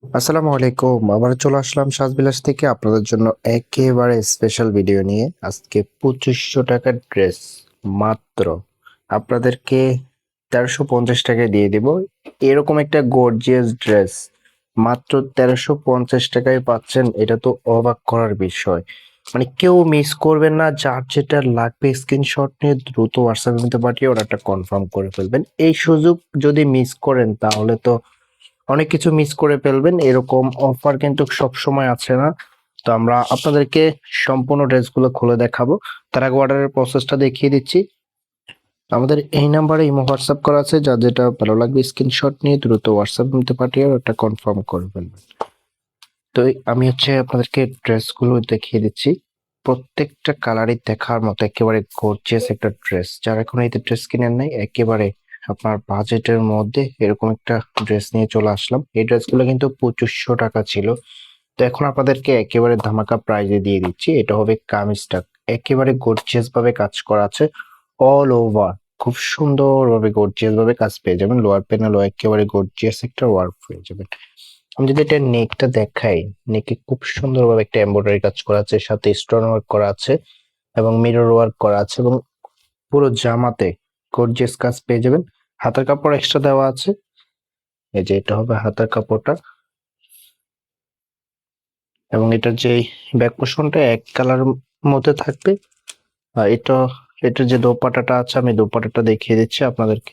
আসসালামু আলাইকুম। আবার চলে আসলাম সাজবিলাস থেকে আপনাদের জন্য একেবারে স্পেশাল ভিডিও নিয়ে। আজকে ২৫০০ টাকার ড্রেস মাত্র আপনাদেরকে ১৩৫০ টাকায় দিয়ে দিব। এরকম একটা গর্জিয়াস ড্রেস মাত্র ১৩৫০ টাকায় পাচ্ছেন। এটা তো অবাক করার বিষয়। মানে কেউ মিস করবেন না। যার যেটা লাগবে স্ক্রিনশট নিয়ে দ্রুত হোয়াটসঅ্যাপের মধ্যে পাঠিয়ে অর্ডারটা কনফার্ম করে ফেলবেন। এই সুযোগ যদি মিস করেন তাহলে তো অনেক কিছু মিস করে ফেলবেন। এরকম অফার কিন্তু সবসময় আছে না। তো আমরা আপনাদেরকে সম্পূর্ণ ড্রেসগুলো খুলে দেখাবো। তার আগে অর্ডারের প্রসেসটা দেখিয়ে দিচ্ছি। আমাদের এই নাম্বারে ইমো হোয়াটসঅ্যাপ করা আছে। যার যেটা ভালো লাগবে স্ক্রিনশট নিয়ে দ্রুত হোয়াটসঅ্যাপ নিতে পাঠিয়ে ওটা কনফার্ম করে ফেলবেন। তো আমি আপনাদেরকে ড্রেসগুলো দেখিয়ে দিচ্ছি। প্রত্যেকটা কালারই দেখার মতো একেবারে গর্জিয়াস একটা ড্রেস। যারা এখন এই ড্রেস কিনেন নাই একেবারে আপনার বাজেটের মধ্যে এরকম একটা ড্রেস নিয়ে চলে আসলাম। এই ড্রেসগুলো কিন্তু ২৫০০ টাকা ছিল। তো এখন আপনাদেরকে একেবারে ধামাকা প্রাইজে দিয়ে দিচ্ছি। এটা হবে কামিজটা। একেবারে গর্জিয়াস ভাবে কাজ করা আছে অল ওভার। খুব সুন্দরভাবে গর্জিয়াস ভাবে কাজ পেয়ে যাবেন। লোয়ার প্যানেলও একেবারে গর্জিয়াস একটা ওয়ার্ক পেয়ে যাবেন। আমি যদি এটা নেকটা দেখাই, নেকে খুব সুন্দরভাবে একটা এমব্রয়ডারি কাজ করা আছে, সাথে স্টোন ওয়ার্ক করা আছে এবং মিরর ওয়ার্ক করা আছে এবং পুরো জামাতে গর্জিয়াস কাজ পেয়ে যাবেন। হাতের কাপড় এক্সট্রা দেওয়া আছে। এই যে এটা হবে হাতের কাপড়টা এবং এটার যে ব্যাক পোর্শনটা এক কালার মধ্যে থাকবে। আর এটার যে দোপাট্টাটা আছে আমি দোপাট্টাটা দেখিয়ে দিচ্ছি আপনাদেরকে।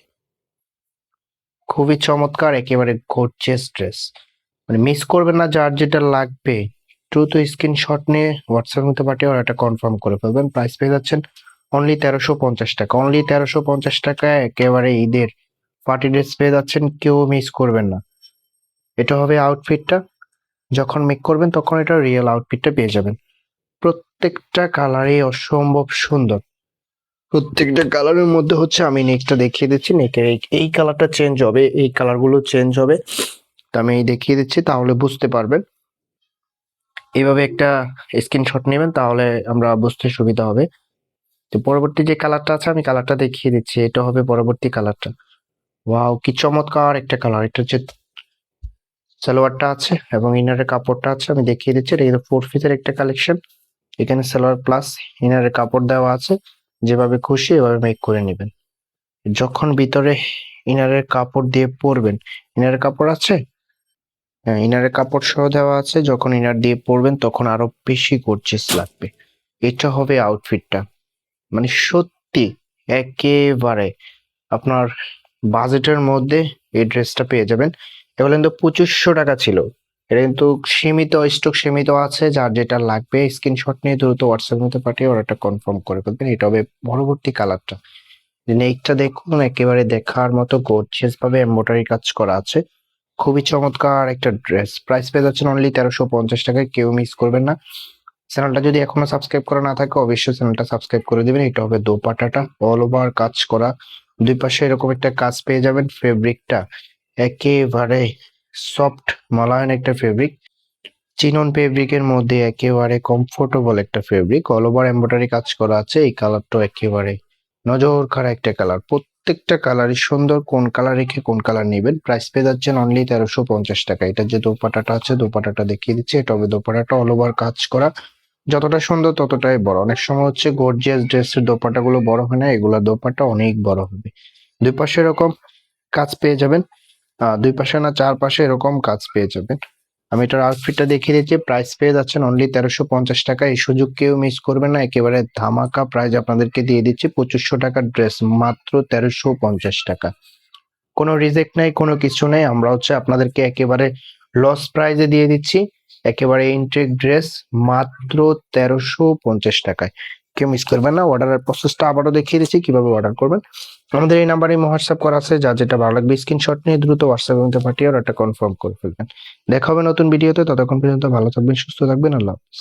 খুবই চমৎকার, একেবারে গর্জিয়াস ড্রেস। মানে মিস করবেন না। যার যেটা লাগবে দ্রুত স্ক্রিনশট নিয়ে হোয়াটসঅ্যাপ মধ্যে পাঠিয়ে অর্ডারটা কনফার্ম করে ফেলবেন। প্রাইস পেয়ে যাচ্ছেন অনলি ১৩৫০ টাকা। অনলি ১৩৫০ টাকায় একেবারে ঈদের পার্টি ড্রেস পেয়ে যাচ্ছেন। কেউ মিস করবেন না। এটা হবে আউটফিটটা। যখন মেক করবেন তখন এটা রিয়েল আউটফিটটা পেয়ে যাবেন। প্রত্যেকটা কালারই অসম্ভব সুন্দর। প্রত্যেকটা কালারের মধ্যে হচ্ছে আমি নেকটা দেখিয়ে দিচ্ছি। নেকের এই কালারটা চেঞ্জ হবে, এই কালারগুলো চেঞ্জ হবে। তো আমি দেখিয়ে দিচ্ছি তাহলে বুঝতে পারবেন। এইভাবে একটা স্ক্রিনশট নেবেন তাহলে আমরা বুঝতে সুবিধা হবে। তো পরবর্তী যে কালারটা আছে আমি কালারটা দেখিয়ে দিচ্ছি। এটা হবে পরবর্তী কালারটা। ওয়াও, কি চমৎকার একটা কালার! এটা হচ্ছে সালোয়ারটা আছে এবং ইনারের কাপড়টা আছে। আমি দেখিয়ে দিচ্ছি। এটা কিন্তু 4 পিসের একটা কালেকশন। এখানে সালোয়ার প্লাস ইনারের কাপড় দেওয়া আছে। যেভাবে খুশি এভাবে মেক করে নেবেন। যখন ভিতরে ইনারের কাপড় দিয়ে পরবেন, ইনারের কাপড় আছে? হ্যাঁ, ইনারের কাপড় সহ দেওয়া আছে। যখন ইনার দিয়ে পরবেন তখন আরো বেশি গর্জিয়াস লাগবে। এটা হবে আউটফিটটা। মানে সত্যি একেবারে আপনার বাজেটের মধ্যে এই ড্রেসটা পেয়ে যাবেন। এগুলো কিন্তু ২৫০০ টাকা ছিল। এটা কিন্তু সীমিত স্টক, সীমিত আছে। যার যেটা লাগবে স্ক্রিনশট নিয়ে দ্রুত হোয়াটসঅ্যাপ মধ্যে পাঠিয়ে অর্ডারটা কনফার্ম করে ফেলবেন। এটা হবে পরবর্তী কালারটা। নেকটা দেখুন, একেবারে দেখার মতো গর্জিয়াস ভাবে এমব্রয়ডারি কাজ করা আছে। খুবই চমৎকার একটা ড্রেস। প্রাইস পেয়ে যাচ্ছেন অনলি ১৩৫০ টাকায়। কেউ মিস করবেন না। চ্যানেলটা যদি এখনো সাবস্ক্রাইব করা না থাকে অবশ্যই চ্যানেলটা সাবস্ক্রাইব করে দিবেন। এটা হবে দোপাট্টাটা অল ওভার কাজ করা। দুই পাশে এরকম একটা কাজ পেয়ে যাবেন। ফেব্রিকটা একেবারে সফট মোলায়েম একটা ফেব্রিক। চিনন ফেব্রিকের মধ্যে একেবারে কমফোর্টেবল একটা ফেব্রিক। অল ওভার এমব্রয়ডারি কাজ করা আছে। এই কালারটা একেবারে নজর কাড়া একটা কালার। প্রত্যেকটা কালারই সুন্দর। কোন কালার রেখে কোন কালার নেবেন। প্রাইস পেয়ে যাচ্ছেন অনলি ১৩৫০ টাকা। এটা যে দোপাট্টাটা আছে দোপাট্টাটা দেখিয়ে দিচ্ছি। এটা হবে দোপাট্টাটা অল ওভার কাজ করা। যতটা সুন্দর ততটাই বড়। অনেক সময় হচ্ছে গর্জিয়াস ড্রেসের দোপাট্টা গুলো বড় হয় না, এগুলা দোপাট্টা অনেক বড় হবে। দুই পাশে এরকম কাজ পেয়ে যাবেন। দুই পাশে না চার পাশে এরকম কাজ পেয়ে যাবেন। আমি এটার আউটফিটটা দেখিয়ে দিচ্ছি। প্রাইস পেয়ে যাচ্ছেন অনলি ১৩৫০ টাকা। এই সুযোগ কেউ মিস করবেন না। একেবারে ধামাকা প্রাইস আপনাদেরকে দিয়ে দিচ্ছি। ২৫০০ টাকার ড্রেস মাত্র ১৩৫০ টাকা। কোনো রিজেক্ট নাই, কোনো কিছু নেই। আমরা হচ্ছে আপনাদেরকে একেবারে লস প্রাইজে দিয়ে দিচ্ছি। একেবারে ইনটেক ড্রেস মাত্র ১৩৫০ টাকায়। কেউ মিস করবেন না। অর্ডারের প্রসেসটা আবারও দেখিয়ে দিচ্ছি কিভাবে অর্ডার করবেন। আমাদের এই নাম্বারে হোয়াটসঅ্যাপ করা আছে। যার যেটা ভালো লাগবে স্ক্রিনশট নিয়ে দ্রুত হোয়াটসঅ্যাপের মধ্যে পাঠিয়ে অর্ডারটা কনফার্ম করে ফেলবেন। দেখা হবে নতুন ভিডিওতে। ততক্ষণ পর্যন্ত ভালো থাকবেন, সুস্থ থাকবেন। আল্লাহ হাফেজ।